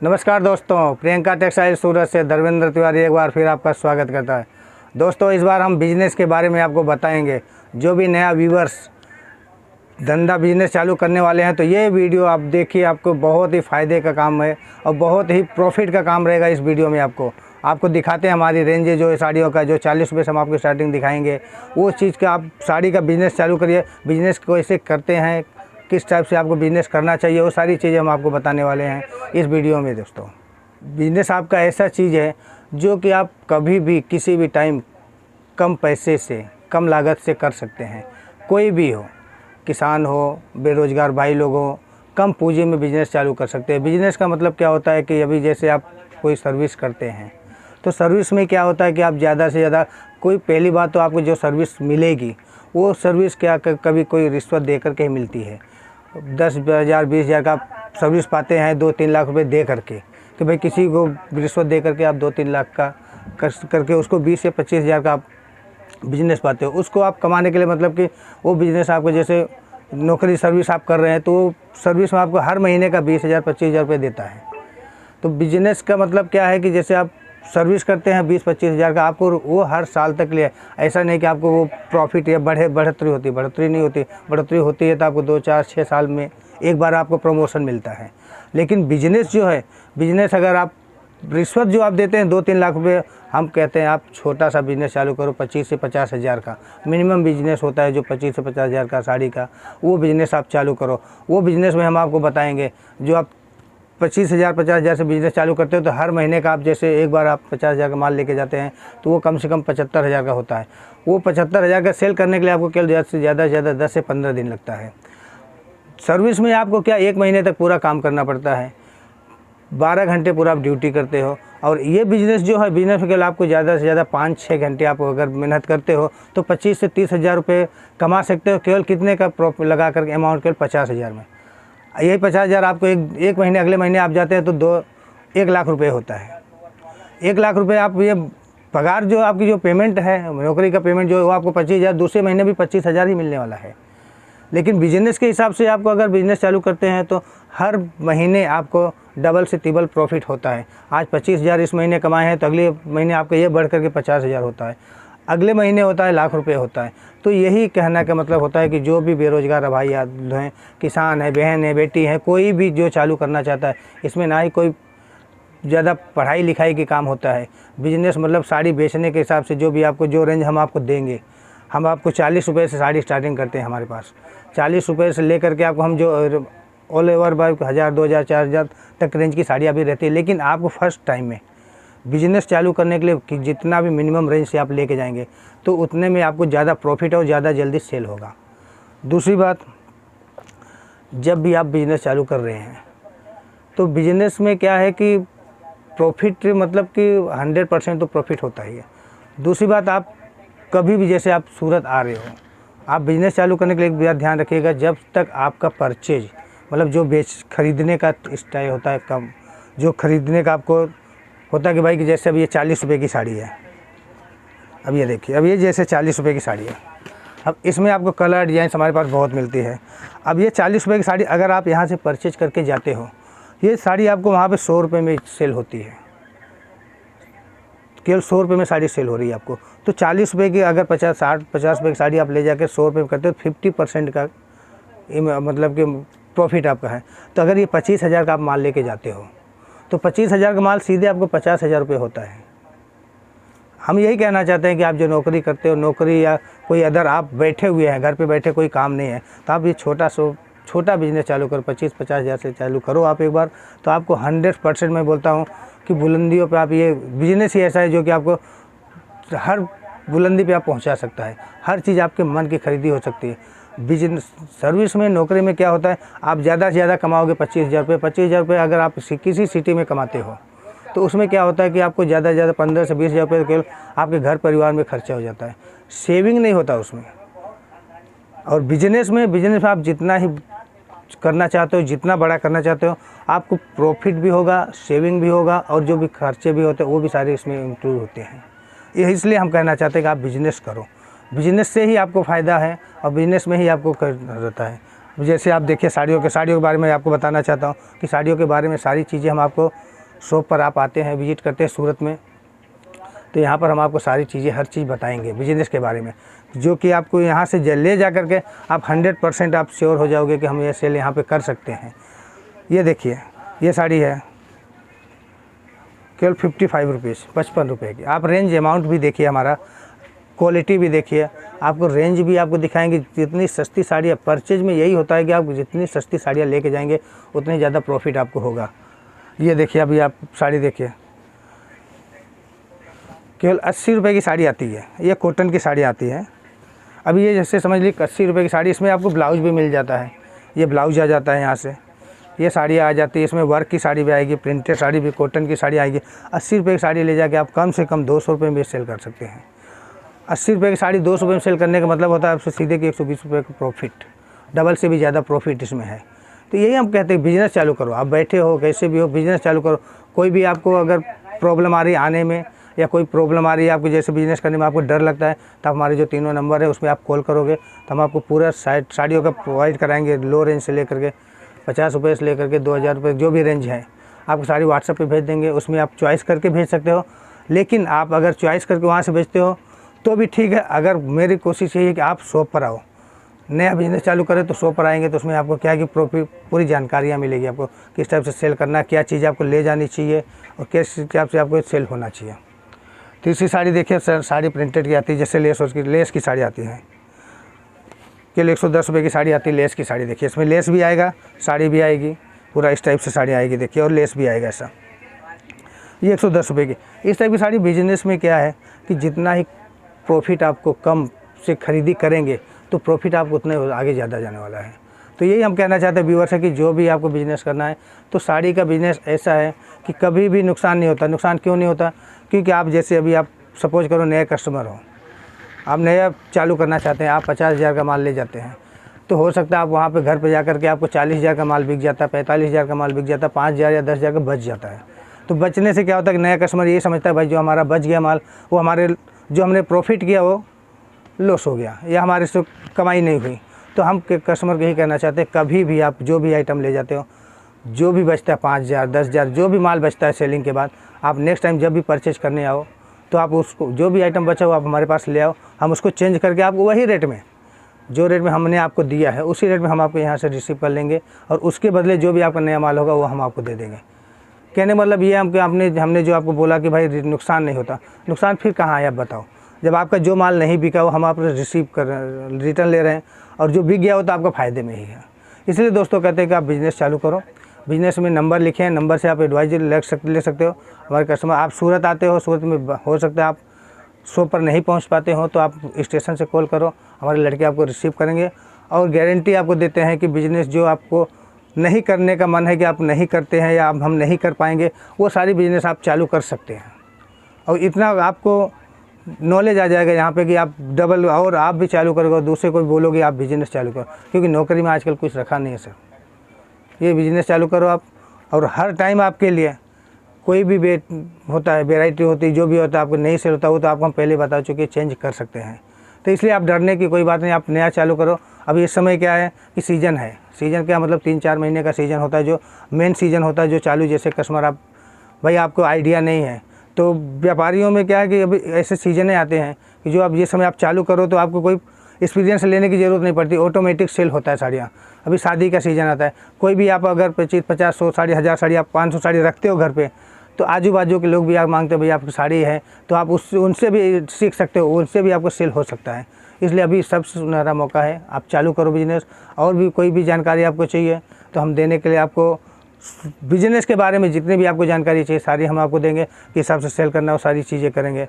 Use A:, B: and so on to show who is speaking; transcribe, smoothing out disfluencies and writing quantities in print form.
A: नमस्कार दोस्तों, प्रियंका टेक्सटाइल सूरत से धर्मेंद्र तिवारी एक बार फिर आपका स्वागत करता है। दोस्तों, इस बार हम बिजनेस के बारे में आपको बताएंगे। जो भी नया व्यूवर्स धंधा बिजनेस चालू करने वाले हैं तो ये वीडियो आप देखिए, आपको बहुत ही फ़ायदे का काम है और बहुत ही प्रॉफिट का काम रहेगा। इस वीडियो में आपको दिखाते हैं हमारी रेंज जो है साड़ियों का, जो 40 रुपये से हम आपको स्टार्टिंग दिखाएंगे। वो चीज़ का आप साड़ी का बिज़नेस चालू करिए, बिज़नेस को कैसे करते हैं, किस टाइप से आपको बिज़नेस करना चाहिए, वो सारी चीज़ें हम आपको बताने वाले हैं इस वीडियो में। दोस्तों, बिज़नेस आपका ऐसा चीज़ है जो कि आप कभी भी किसी भी टाइम कम पैसे से, कम लागत से कर सकते हैं। कोई भी हो, किसान हो, बेरोज़गार भाई लोग हो, कम पूंजी में बिज़नेस चालू कर सकते हैं। बिज़नेस का मतलब क्या होता है कि अभी जैसे आप कोई सर्विस करते हैं तो सर्विस में क्या होता है कि आप ज़्यादा से ज़्यादा पहली बात तो आपको जो सर्विस मिलेगी वो सर्विस क्या कभी कोई रिश्वत दे करके ही मिलती है। 10,000 20,000 का आप सर्विस पाते हैं 2-3 लाख रुपए दे करके, कि भाई किसी को रिश्वत दे करके आप 2-3 लाख का करके उसको 20 या 25,000 का आप बिज़नेस पाते हो। उसको आप कमाने के लिए मतलब कि वो बिज़नेस आपको, जैसे नौकरी सर्विस आप कर रहे हैं तो सर्विस में आपको हर महीने का 20,000 25,000 रुपये देता है। तो बिज़नेस का मतलब क्या है कि जैसे आप सर्विस करते हैं 20-25,000 का, आपको वो हर साल तक लिए, ऐसा नहीं कि आपको वो प्रॉफिट या बढ़ोतरी नहीं होती। बढ़ोतरी होती है तो आपको 2-4-6 साल में एक बार आपको प्रमोशन मिलता है। लेकिन बिजनेस जो है, बिजनेस अगर आप रिश्वत जो आप देते हैं 2-3 लाख रुपये, हम कहते हैं आप छोटा सा बिज़नेस चालू करो 25 से 50,000 का मिनिमम बिज़नेस होता है, जो 25 से 50,000 का साड़ी का, वो बिज़नेस आप चालू करो। वो बिज़नेस में हम आपको बताएंगे, जो आप 25,000 50,000 से बिज़नेस चालू करते हो तो हर महीने का आप जैसे एक बार आप 50,000 का माल लेके जाते हैं तो वो कम से कम 75,000 का होता है। वो 75,000 का सेल करने के लिए आपको केवल ज़्यादा से ज़्यादा 10 से 15 दिन लगता है। सर्विस में आपको क्या 1 महीने तक पूरा काम करना पड़ता है, 12 घंटे पूरा आप ड्यूटी करते हो। और ये बिज़नेस जो है, बिज़नेस में केवल आपको ज़्यादा से ज़्यादा 5-6 घंटे आप अगर मेहनत करते हो तो 25 से 30,000 रुपये कमा सकते हो। केवल कितने का प्रॉफिट लगा करके, अमाउंट केवल 50,000 में। यही 50,000 आपको एक महीने, अगले महीने आप जाते हैं तो 1 लाख रुपये होता है। 1 लाख रुपये आप ये पगार जो आपकी जो पेमेंट है, नौकरी का पेमेंट जो है वो आपको 25,000, दूसरे महीने भी 25,000 ही मिलने वाला है। लेकिन बिजनेस के हिसाब से आपको अगर बिज़नेस चालू करते हैं तो हर महीने आपको डबल से ट्रिपल प्रॉफिट होता है। आज 25,000 इस महीने कमाए हैं तो अगले महीने आपका ये बढ़ करके 50,000 होता है, अगले महीने होता है लाख रुपए होता है। तो यही कहने का मतलब होता है कि जो भी बेरोज़गार भाई हैं, किसान है, बहन है, बेटी है, कोई भी जो चालू करना चाहता है, इसमें ना ही कोई ज़्यादा पढ़ाई लिखाई के काम होता है। बिज़नेस मतलब साड़ी बेचने के हिसाब से जो भी आपको जो रेंज हम आपको देंगे, हम आपको 40 रुपये से साड़ी स्टार्टिंग करते हैं हमारे पास। 40 रुपये से लेकर के आपको हम जो ऑल ओवर बाय 1,000 2,000 4,000 तक रेंज की साड़ी अभी रहती है। लेकिन आपको फर्स्ट टाइम में बिज़नेस चालू करने के लिए कि जितना भी मिनिमम रेंज से आप लेके जाएंगे तो उतने में आपको ज़्यादा प्रॉफिट और ज़्यादा जल्दी सेल होगा। दूसरी बात, जब भी आप बिज़नेस चालू कर रहे हैं तो बिज़नेस में क्या है कि प्रॉफिट मतलब कि 100% तो प्रॉफिट होता ही है। दूसरी बात, आप कभी भी जैसे आप सूरत आ रहे हो, आप बिज़नेस चालू करने के लिए एक बात ध्यान रखिएगा, जब तक आपका परचेज मतलब जो खरीदने का स्टाइल होता है कम, जो खरीदने का आपको होता है कि भाई कि जैसे अब ये 40 रुपये की साड़ी है, अब ये देखिए, अब ये जैसे 40 रुपये की साड़ी है, अब इसमें आपको कलर डिजाइन हमारे पास बहुत मिलती है। अब ये 40 रुपये की साड़ी अगर आप यहाँ से परचेज करके जाते हो, ये साड़ी आपको वहाँ पे 100 रुपये में सेल होती है, केवल 100 रुपये में साड़ी सेल हो रही है आपको। तो 40 रुपये की अगर 50 रुपये की साड़ी आप ले जाकर 100 रुपये में करते हो, 50% का मतलब कि प्रॉफिट आपका है। तो अगर ये 25,000 का आप माल लेके जाते हो तो 25,000 का माल सीधे आपको 50,000 रुपये होता है। हम यही कहना चाहते हैं कि आप जो नौकरी करते हो, नौकरी या कोई अदर आप बैठे हुए हैं, घर पे बैठे कोई काम नहीं है, तो आप ये छोटा बिज़नेस चालू करो, 25-50,000 से चालू करो आप एक बार, तो आपको 100% मैं बोलता हूँ कि बुलंदियों पे आप, ये बिज़नेस ही ऐसा है जो कि आपको हर बुलंदी पे आप पहुँचा सकता है। हर चीज़ आपके मन की खरीदी हो सकती है। बिजनेस सर्विस में, नौकरी में क्या होता है, आप ज़्यादा से ज़्यादा कमाओगे 25,000 रुपये। 25,000 रुपये अगर आप किसी सिटी में कमाते हो तो उसमें क्या होता है कि आपको ज़्यादा से ज़्यादा 15 से 20,000 रुपये केवल आपके घर परिवार में खर्चा हो जाता है, सेविंग नहीं होता उसमें। और बिजनेस में आप जितना ही करना चाहते हो, जितना बड़ा करना चाहते हो, आपको प्रॉफिट भी होगा, सेविंग भी होगा, और जो भी खर्चे भी होते हैं वो भी सारे इसमें इंक्लूड होते हैं। ये इसलिए हम कहना चाहते हैं कि आप बिज़नेस करो, बिज़नेस से ही आपको फ़ायदा है और बिज़नेस में ही आपको कर रहता है। जैसे आप देखिए साड़ियों के बारे में आपको बताना चाहता हूँ कि साड़ियों के बारे में सारी चीज़ें हम आपको शॉप पर आप आते हैं, विज़िट करते हैं सूरत में, तो यहाँ पर हम आपको सारी चीज़ें हर चीज़ बताएंगे बिजनेस के बारे में, जो कि आपको यहाँ से ले जा कर के आप 100% आप श्योर हो जाओगे कि हम ये सेल यहाँ पे कर सकते हैं। ये देखिए ये साड़ी है केवल 55 रुपीज़, 55 रुपये की। आप रेंज अमाउंट भी देखिए, हमारा क्वालिटी भी देखिए, आपको रेंज भी आपको दिखाएंगे। जितनी सस्ती साड़ियाँ परचेज में यही होता है कि आप जितनी सस्ती साड़ियाँ लेके जाएंगे उतनी ज़्यादा प्रॉफिट आपको होगा। ये देखिए अभी आप साड़ी देखिए, केवल 80 रुपये की साड़ी आती है, ये कॉटन की साड़ी आती है। अभी ये जैसे समझ लीजिए 80 रुपये की साड़ी, इसमें आपको ब्लाउज भी मिल जाता है, ये ब्लाउज आ जाता है यहाँ से, ये साड़ी आ जाती है, इसमें वर्क की साड़ी भी आएगी, प्रिंटेड साड़ी भी, कॉटन की साड़ी आएगी। 80 रुपये की साड़ी ले जाके आप कम से कम 200 रुपये में सेल कर सकते हैं। 80 रुपये की साड़ी 200 रुपये में सेल करने का मतलब होता है आपसे सीधे कि 120 रुपये का प्रॉफिट, डबल से भी ज़्यादा प्रॉफिट इसमें है। तो यही हम कहते हैं बिज़नेस चालू करो, आप बैठे हो कैसे भी हो बिज़नेस चालू करो। कोई भी आपको अगर प्रॉब्लम आ रही है आने में, या कोई प्रॉब्लम आ रही है आपको, जैसे बिज़नेस करने में आपको डर लगता है, तो हमारे जो तीनों नंबर है उसमें आप कॉल करोगे तो हम आपको पूरा साड़ियों का प्रोवाइड कराएंगे। लो रेंज से लेकर के 50 रुपये से लेकर के 2000 रुपये जो भी रेंज है, आपको साड़ी व्हाट्सएप पे भेज देंगे। उसमें आप चॉइस करके भेज सकते हो, लेकिन आप अगर चॉइस करके वहाँ से भेजते हो तो भी ठीक है। अगर मेरी कोशिश यही है कि आप शॉप पर आओ, नया बिज़नेस चालू करें तो शॉप पर आएंगे तो उसमें आपको क्या है कि पूरी जानकारियाँ मिलेगी, आपको किस टाइप से सेल करना है, क्या चीज़ आपको ले जानी चाहिए और किस टाइप से आपको सेल होना चाहिए। तीसरी साड़ी देखिए सर, साड़ी प्रिंटेड की आती है, जैसे लेस की साड़ी आती है, केवल 110 रुपये की साड़ी आती है। लेस की साड़ी देखिए, इसमें लेस भी आएगा, साड़ी भी आएगी, पूरा इस टाइप से साड़ी आएगी देखिए, और लेस भी आएगा ऐसा। ये 110 रुपये की। इस टाइप की साड़ी बिजनेस में क्या है कि जितना ही प्रॉफिट आपको कम से खरीदी करेंगे तो प्रॉफिट आपको उतने आगे ज़्यादा जाने वाला है। तो यही हम कहना चाहते हैं व्यूअर्स है कि जो भी आपको बिज़नेस करना है तो साड़ी का बिज़नेस ऐसा है कि कभी भी नुकसान नहीं होता। नुकसान क्यों नहीं होता? क्योंकि आप जैसे अभी आप सपोज करो नए कस्टमर हो, आप नया चालू करना चाहते हैं, आप 50,000 का माल ले जाते हैं, तो हो सकता है आप वहाँ पे घर पे जा कर के आपको 40,000 का माल बिक जाता है, 45,000 का माल बिक जाता है, 5,000 या 10,000 का बच जाता है। तो बचने से क्या होता है कि नया कस्टमर ये समझता है भाई जो हमारा बच गया माल, वो हमारे जो हमने प्रॉफिट किया वो लॉस हो गया या हमारे से कमाई नहीं हुई। तो हम कस्टमर को यही कहना चाहते हैं कभी भी आप जो भी आइटम ले जाते हो, जो भी बचता है 5,000 10,000 जो भी माल बचता है सेलिंग के बाद, आप नेक्स्ट टाइम जब भी परचेज करने आओ तो आप उसको जो भी आइटम बचा हो आप हमारे पास ले आओ, हम उसको चेंज करके आपको वही रेट में, जो रेट में हमने आपको दिया है उसी रेट में हम आपको यहाँ से रिसीव कर लेंगे और उसके बदले जो भी आपका नया माल होगा वो हम आपको दे देंगे। कहने मतलब ये हमने जो आपको बोला कि भाई नुकसान नहीं होता, नुकसान फिर कहाँ है आप बताओ? जब आपका जो माल नहीं बिका वो हम आप रिसीव कर रिटर्न ले रहे हैं और जो बिक गया हो तो आपका फ़ायदे में ही है। इसलिए दोस्तों कहते हैं कि आप बिज़नेस चालू करो। बिज़नेस में नंबर लिखे हैं, नंबर से आप एडवाइजर ले सकते हो। हमारे कस्टमर, आप सूरत आते हो, सूरत में हो सकता है आप शॉप पर नहीं पहुंच पाते हो तो आप स्टेशन से कॉल करो, हमारे लड़के आपको रिसीव करेंगे और गारंटी आपको देते हैं कि बिज़नेस जो आपको नहीं करने का मन है कि आप नहीं करते हैं या हम नहीं कर पाएंगे, वो सारी बिज़नेस आप चालू कर सकते हैं। और इतना आपको नॉलेज आ जाएगा यहाँ पे कि आप डबल और आप भी चालू करोगे और दूसरे को भी बोलोगे आप बिज़नेस चालू करो, क्योंकि नौकरी में आजकल कुछ रखा नहीं है सर। ये बिज़नेस चालू करो आप, और हर टाइम आपके लिए कोई भी होता है, वेराइटी होती है, जो भी होता है आपको नहीं सेल होता वो तो आपको हम पहले बता चुके, चेंज कर सकते हैं। तो इसलिए आप डरने की कोई बात नहीं, आप नया चालू करो। अभी इस समय क्या है कि सीज़न है, सीज़न क्या मतलब 3-4 महीने का सीज़न होता है, जो मेन सीज़न होता है जो चालू। जैसे कस्टमर आप भाई आपको आइडिया नहीं है तो व्यापारियों में क्या है कि अभी ऐसे सीजनें आते हैं कि जो आप ये समय आप चालू करो तो आपको कोई एक्सपीरियंस लेने की ज़रूरत नहीं पड़ती, ऑटोमेटिक सेल होता है साड़ियाँ। अभी शादी का सीज़न आता है, कोई भी आप अगर 25-50-100 साड़ी, 1000 साड़ी, आप 500 साड़ी रखते हो घर पे, तो आजू बाजू के लोग भी आप मांगते हो भाई आपकी साड़ी है, तो आप उनसे भी सीख सकते हो, उनसे भी आपको सेल हो सकता है। इसलिए अभी सबसे सुनहरा मौका है, आप चालू करो बिज़नेस। और भी कोई भी जानकारी आपको चाहिए तो हम देने के लिए आपको बिज़नेस के बारे में जितनी भी आपको जानकारी चाहिए सारी हम आपको देंगे, किस हिसाब से सेल करना है वो सारी चीज़ें करेंगे।